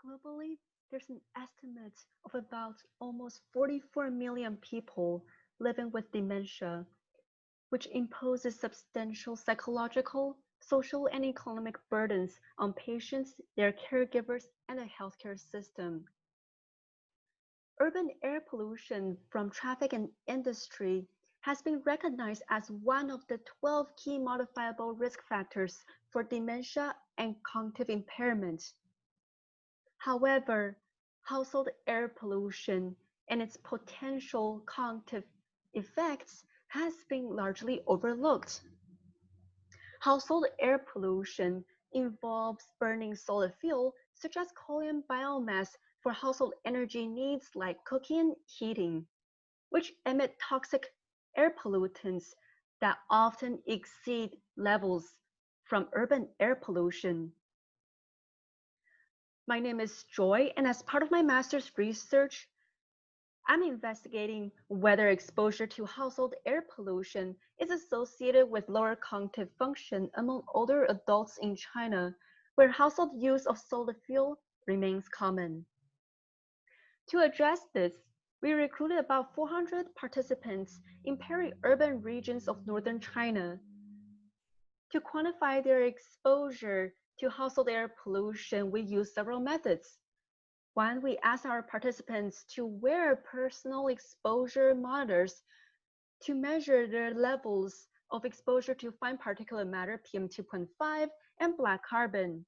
Globally, there's an estimate of about almost 44 million people living with dementia, which imposes substantial psychological, social, and economic burdens on patients, their caregivers, and the healthcare system. Urban air pollution from traffic and industry has been recognized as one of the 12 key modifiable risk factors for dementia and cognitive impairment. However, household air pollution and its potential cognitive effects has been largely overlooked. Household air pollution involves burning solid fuel such as coal and biomass for household energy needs like cooking and heating, which emit toxic air pollutants that often exceed levels from urban air pollution. My name is Joy, and as part of my master's research, I'm investigating whether exposure to household air pollution is associated with lower cognitive function among older adults in China, where household use of solid fuel remains common. To address this, we recruited about 400 participants in peri-urban regions of northern China. To quantify their exposure to household air pollution, we used several methods. One, we asked our participants to wear personal exposure monitors to measure their levels of exposure to fine particulate matter, PM2.5, and black carbon.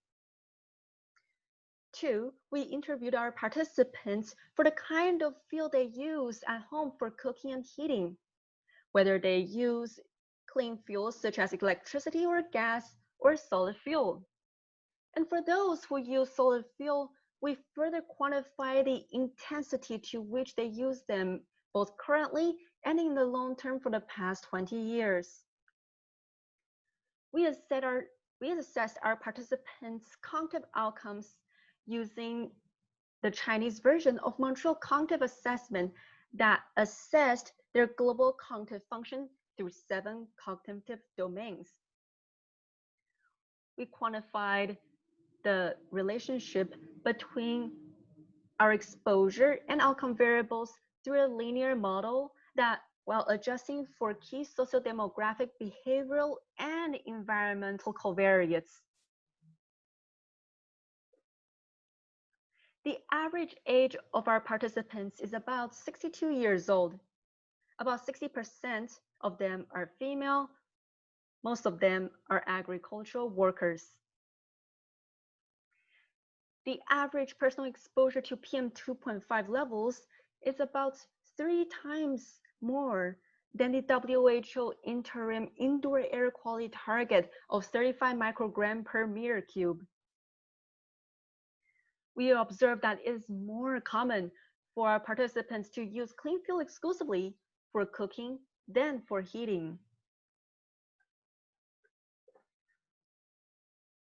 Two, we interviewed our participants for the kind of fuel they use at home for cooking and heating, whether they use clean fuels such as electricity or gas or solid fuel. And for those who use solid fuel, we further quantify the intensity to which they use them, both currently and in the long term for the past 20 years. We assessed our participants' cognitive outcomes using the Chinese version of Montreal Cognitive Assessment that assessed their global cognitive function through 7 cognitive domains. We quantified the relationship between our exposure and outcome variables through a linear model that, while adjusting for key sociodemographic, behavioral, and environmental covariates. The average age of our participants is about 62 years old. About 60% of them are female. Most of them are agricultural workers. The average personal exposure to PM2.5 levels is about 3 times more than the WHO interim indoor air quality target of 35 microgram per meter cube. We observed that it is more common for our participants to use clean fuel exclusively for cooking than for heating.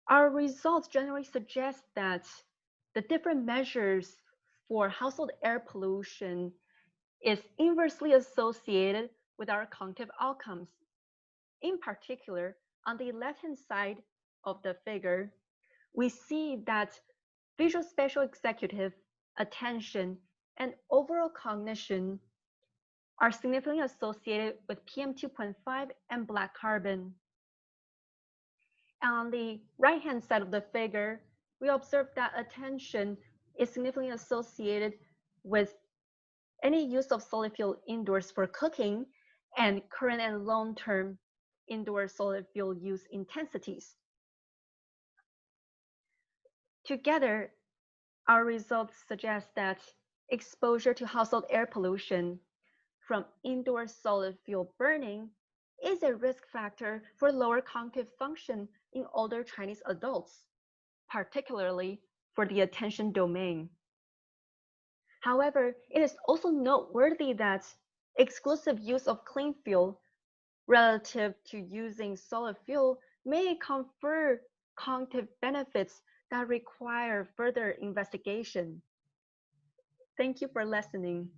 Our results generally suggest that the different measures for household air pollution is inversely associated with our cognitive outcomes. In particular, on the left-hand side of the figure, we see that visual spatial executive, attention, and overall cognition are significantly associated with PM2.5 and black carbon. And on the right-hand side of the figure, we observe that attention is significantly associated with any use of solid fuel indoors for cooking and current and long-term indoor solid fuel use intensities. Together, our results suggest that exposure to household air pollution from indoor solid fuel burning is a risk factor for lower cognitive function in older Chinese adults, particularly for the attention domain. However, it is also noteworthy that exclusive use of clean fuel relative to using solid fuel may confer cognitive benefits that require further investigation. Thank you for listening.